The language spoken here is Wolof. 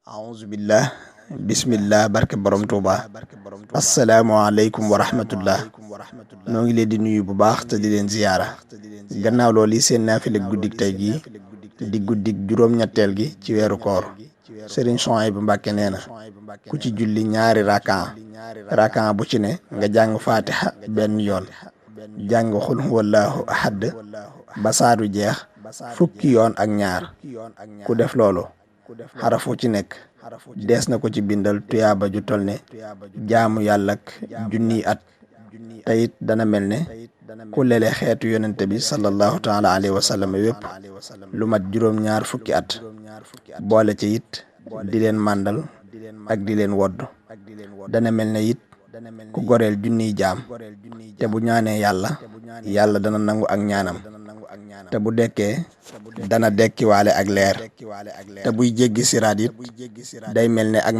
aouzubillah bismillah barke borom Tuuba asalaamaaleykum wa rahmatullah noo ngi leen di nuyu bu baax te di leen ziyaara gannaaw loolu yi seen naafile guddik tey gii di guddik juróom-ñetteel gi ci weeru koor Sëriñ Souhaïbou Mbacké nee na ku ci julli ñaari rakan bu ci ne nga jàng fatiha benn yoon jàng xul huwallahu ahad ba saadu jeex fukki yoon ak ñaar ku def loolu xarafu ci nekk dees na ko ci bindal tuyaaba ju tol ne jaamu yàlla ak junniy at te it dana mel ne ku lele xeetu yonente bi sallallahu taala alayhi wa sallam wépp lu mat juróom-ñaar fukki at boole ci it di leen màndal ak di leen wodd dana mel ne it ku goreel junniy jaam te bu ñaanee yàlla dana nangu ak ñaanam te bu dekkee dana dekkiwaale ak leer te buy jéggi siraat it day mel ne ak